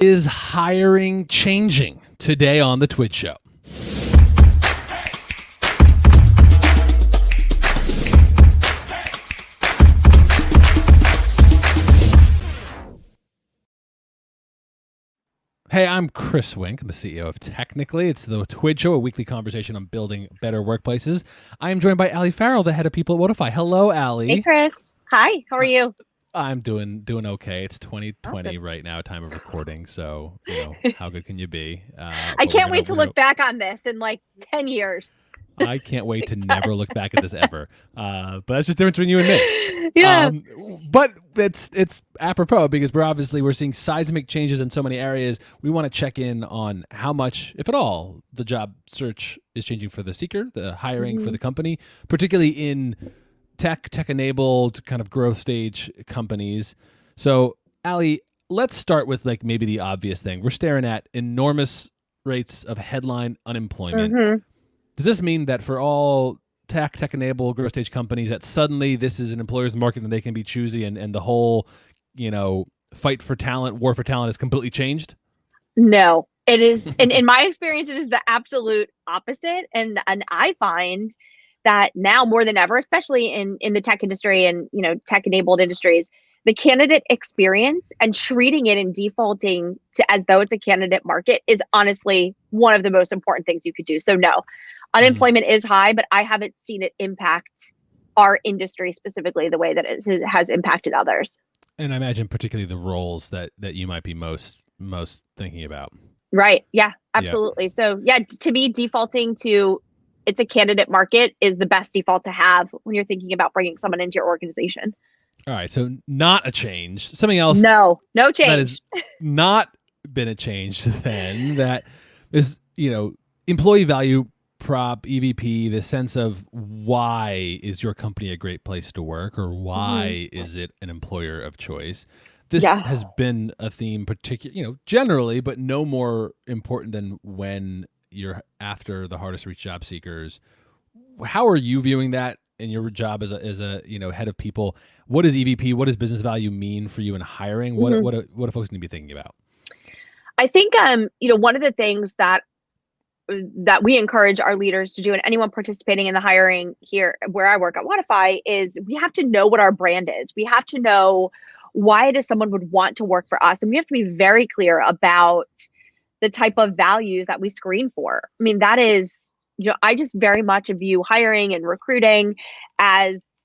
Is hiring changing? Today on The Twitch Show. Hey, I'm Chris Wink. I'm the CEO of Technically. It's the Twitch Show, a weekly conversation on building better workplaces. I am joined by Farrell, the head of people at Wodify. Hello, Ali. Hey, Chris. Hi. How are you? I'm doing okay. It's 2020 Awesome. right now, time of recording. So, how good can you be? I can't wait to look back on this in like 10 years. I can't wait to never look back at this ever. But that's just the difference between you and me. Yeah. But it's apropos because we're seeing seismic changes in so many areas. We want to check in on how much, if at all, the job search is changing for the seeker, the hiring for the company, particularly in tech-enabled kind of growth stage companies. So, Ali, let's start with like maybe the obvious thing. We're staring at enormous rates of headline unemployment. Does this mean that for all tech-enabled growth stage companies that suddenly this is an employer's market and they can be choosy and the whole, fight for talent, war for talent is completely changed? No, it is. In my experience, it is the absolute opposite. And I find that now more than ever, especially in the tech industry and, tech-enabled industries, the candidate experience and treating it and defaulting to as though it's a candidate market is honestly one of the most important things you could do. So no, unemployment is high, but I haven't seen it impact our industry specifically the way that it has impacted others. And I imagine particularly the roles that you might be most thinking about. Right. Yeah, absolutely. Yeah. So yeah, to me, defaulting to it's a candidate market is the best default to have when you're thinking about bringing someone into your organization. All right. So not a change. Something else. No change. That has not been a change then. That is, employee value prop, EVP, the sense of why is your company a great place to work or why is it an employer of choice? This has been a theme generally, but no more important than when you're after the hardest to reach job seekers. How are you viewing that in your job as a head of people? What does EVP, what does business value mean for you in hiring? What do folks need to be thinking about? I think one of the things that we encourage our leaders to do and anyone participating in the hiring here where I work at Wodify is we have to know what our brand is. We have to know why it is someone would want to work for us. And we have to be very clear about the type of values that we screen for. I mean, that is, I just very much view hiring and recruiting as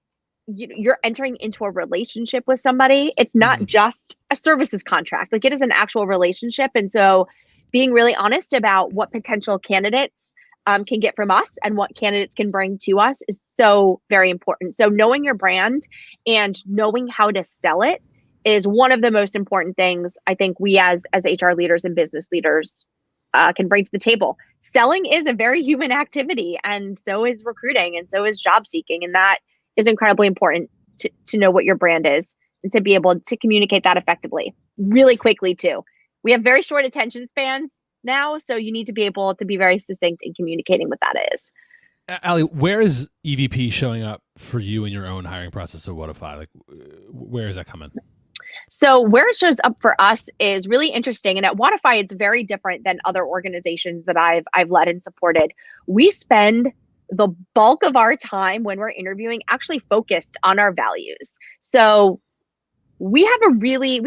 you're entering into a relationship with somebody. It's not just a services contract. Like it is an actual relationship. And so being really honest about what potential candidates can get from us and what candidates can bring to us is so very important. So knowing your brand and knowing how to sell it is one of the most important things I think we as HR leaders and business leaders can bring to the table. Selling is a very human activity, and so is recruiting, and so is job seeking. And that is incredibly important to know what your brand is and to be able to communicate that effectively, really quickly too. We have very short attention spans now, so you need to be able to be very succinct in communicating what that is. Ali, where is EVP showing up for you in your own hiring process of Wodify? Like, where is that coming? So where it shows up for us is really interesting. And at Wodify, it's very different than other organizations that I've led and supported. We spend the bulk of our time when we're interviewing actually focused on our values. So we have a really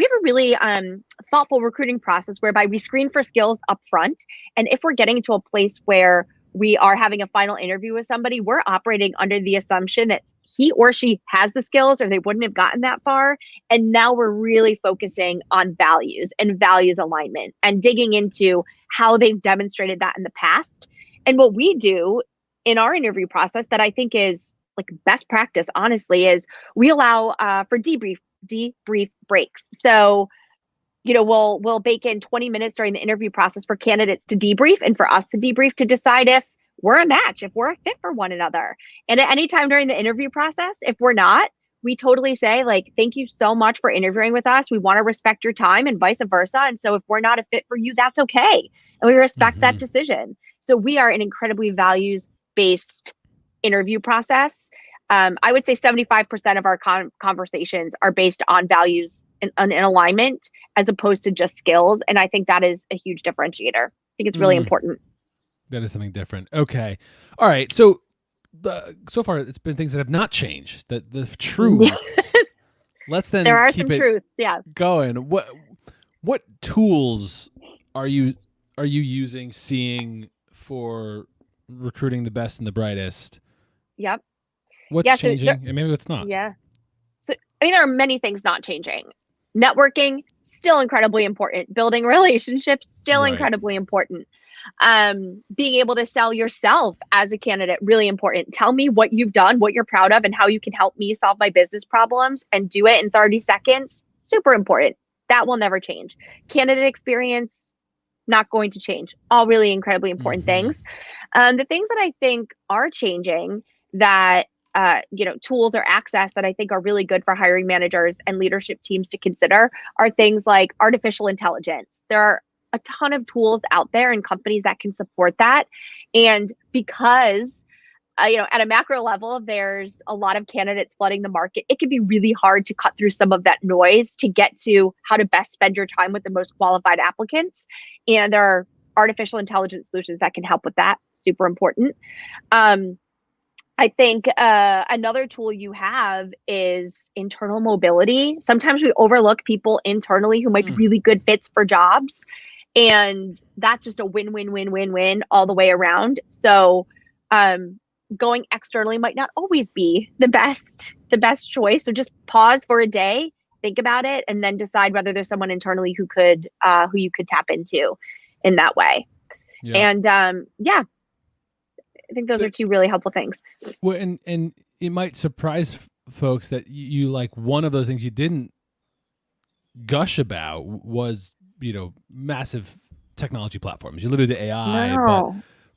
thoughtful recruiting process whereby we screen for skills up front. And if we're getting to a place where we are having a final interview with somebody, we're operating under the assumption that he or she has the skills or they wouldn't have gotten that far. And now we're really focusing on values and values alignment and digging into how they've demonstrated that in the past. And what we do in our interview process that I think is like best practice, honestly, is we allow for debrief breaks. So, we'll bake in 20 minutes during the interview process for candidates to debrief and for us to debrief to decide if we're a match, if we're a fit for one another. And at any time during the interview process, if we're not, we totally say like, thank you so much for interviewing with us. We want to respect your time and vice versa. And so if we're not a fit for you, that's okay. And we respect that decision. So we are an incredibly values-based interview process. I would say 75% of our conversations are based on values an alignment as opposed to just skills. And I think that is a huge differentiator. I think it's really important. That is something different. Okay. All right. So so far it's been things that have not changed. The truths. Let's then there are keep some truths. Yeah. going. What tools are you using, seeing for recruiting the best and the brightest? Yep. What's changing, and maybe what's not? Yeah. So I mean, there are many things not changing. Networking, still incredibly important. Building relationships, still incredibly important. Being able to sell yourself as a candidate, really important. Tell me what you've done, what you're proud of, and how you can help me solve my business problems, and do it in 30 seconds. Super important. That will never change. Candidate experience, not going to change. All really incredibly important things. The things that I think are changing that tools or access that I think are really good for hiring managers and leadership teams to consider are things like artificial intelligence. There are a ton of tools out there and companies that can support that. And because, at a macro level, there's a lot of candidates flooding the market, it can be really hard to cut through some of that noise to get to how to best spend your time with the most qualified applicants. And there are artificial intelligence solutions that can help with that. Super important. I think another tool you have is internal mobility. Sometimes we overlook people internally who might be really good fits for jobs. And that's just a win-win-win-win-win all the way around. So going externally might not always be the best choice. So just pause for a day, think about it, and then decide whether there's someone internally who you could tap into in that way. Yeah. And I think those are two really helpful things. Well, and it might surprise folks that you like one of those things you didn't gush about was, massive technology platforms. You alluded to AI,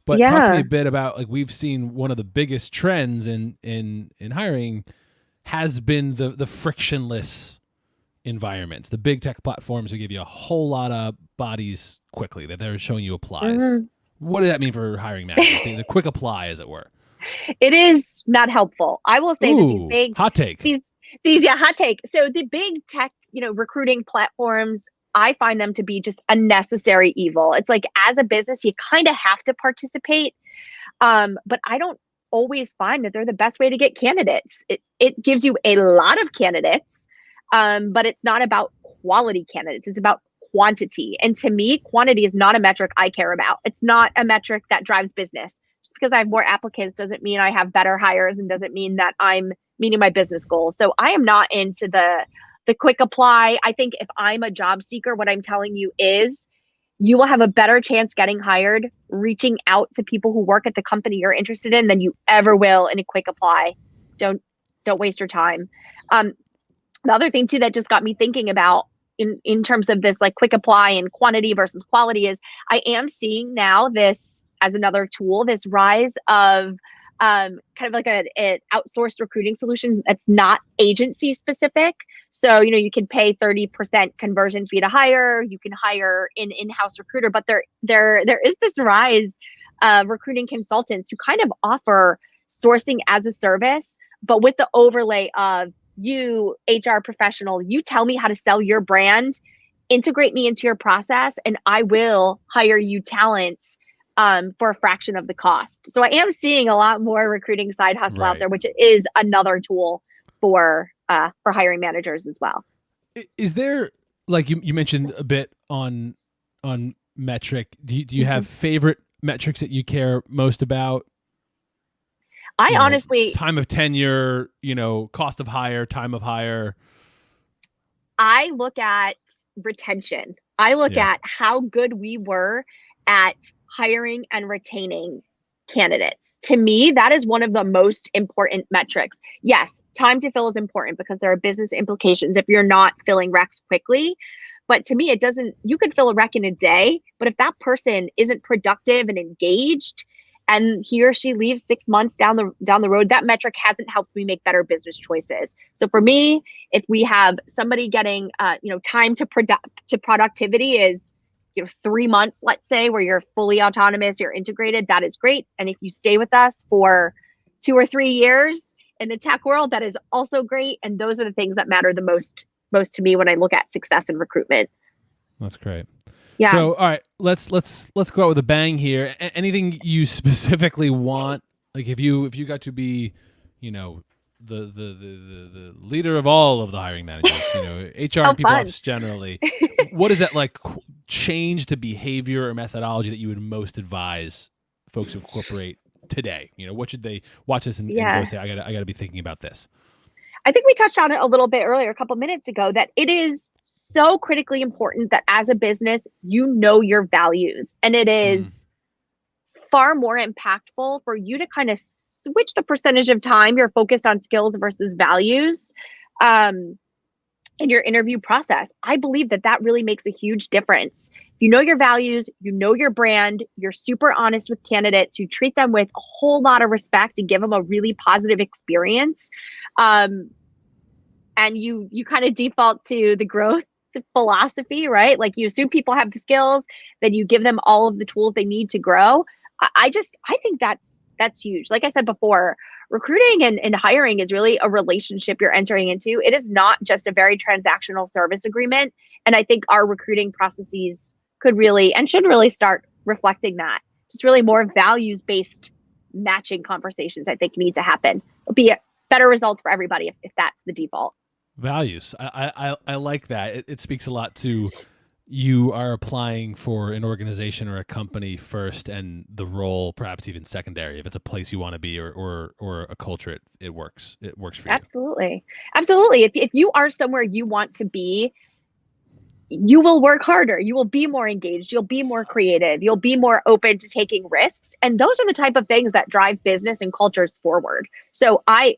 but talk to me a bit about, like, we've seen one of the biggest trends in hiring has been the frictionless environments. The big tech platforms who give you a whole lot of bodies quickly that they're showing you applies. What does that mean for hiring managers? The quick apply, as it were. It is not helpful. I will say that these big hot take. Hot take. So the big tech, recruiting platforms, I find them to be just a necessary evil. It's like, as a business, you kind of have to participate. But I don't always find that they're the best way to get candidates. It gives you a lot of candidates, but it's not about quality candidates. It's about quantity. And to me, quantity is not a metric I care about. It's not a metric that drives business. Just because I have more applicants doesn't mean I have better hires, and doesn't mean that I'm meeting my business goals. So I am not into the quick apply. I think if I'm a job seeker, what I'm telling you is you will have a better chance getting hired reaching out to people who work at the company you're interested in than you ever will in a quick apply. Don't waste your time. The other thing too that just got me thinking about in terms of this, like, quick apply and quantity versus quality, is I am seeing now this as another tool, this rise of kind of like an outsourced recruiting solution that's not agency specific. So, you can pay 30% conversion fee to hire, you can hire an in-house recruiter, but there is this rise of recruiting consultants who kind of offer sourcing as a service, but with the overlay of, you, HR professional, you tell me how to sell your brand, integrate me into your process, and I will hire you talent for a fraction of the cost. So I am seeing a lot more recruiting side hustle out there, which is another tool for hiring managers as well. Is there, like you mentioned a bit on metric, do you have favorite metrics that you care most about? I honestly, time of tenure, cost of hire, time of hire. I look at retention. I look at how good we were at hiring and retaining candidates. To me, that is one of the most important metrics. Yes, time to fill is important because there are business implications if you're not filling recs quickly. But to me, you could fill a rec in a day, but if that person isn't productive and engaged, and he or she leaves 6 months down the road, that metric hasn't helped me make better business choices. So for me, if we have somebody getting, time to productivity is, 3 months, let's say, where you're fully autonomous, you're integrated, that is great. And if you stay with us for 2 or 3 years in the tech world, that is also great. And those are the things that matter the most most to me when I look at success in recruitment. That's great. Yeah. So, all right, let's go out with a bang here. Anything you specifically want? Like, if you got to be, the leader of all of the hiring managers, HR and people fun. ops generally, what is that like? Change to behavior or methodology that you would most advise folks to incorporate today? What should they watch this and go say? I gotta be thinking about this. I think we touched on it a little bit earlier, a couple minutes ago, that it is so critically important that as a business, your values. And it is far more impactful for you to kind of switch the percentage of time you're focused on skills versus values in your interview process. I believe that really makes a huge difference. If you know your values, your brand, you're super honest with candidates, you treat them with a whole lot of respect and give them a really positive experience. And you kind of default to the growth philosophy, right? Like you assume people have the skills, then you give them all of the tools they need to grow. I think that's huge. Like I said before, recruiting and hiring is really a relationship you're entering into. It is not just a very transactional service agreement. And I think our recruiting processes could really and should really start reflecting that. Just really more values-based matching conversations, I think, need to happen. It'll be better results for everybody if that's the default. Values. I like that. It speaks a lot to you are applying for an organization or a company first, and the role perhaps even secondary. If it's a place you want to be or a culture, it works. It works for you. Absolutely. If you are somewhere you want to be, you will work harder. You will be more engaged. You'll be more creative. You'll be more open to taking risks. And those are the type of things that drive business and cultures forward. So I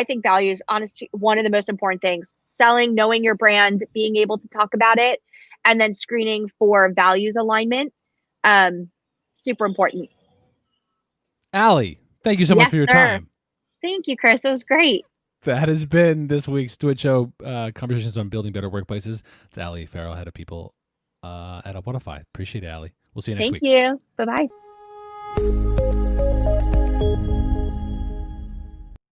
think values, honestly, one of the most important things. Selling, knowing your brand, being able to talk about it, and then screening for values alignment. Super important. Allie, thank you so much for your time. Thank you, Chris. It was great. That has been this week's Do It Show, conversations on building better workplaces. It's Allie Farrell, head of people at Wodify. Appreciate it, Allie. We'll see you next week. Thank you. Bye-bye.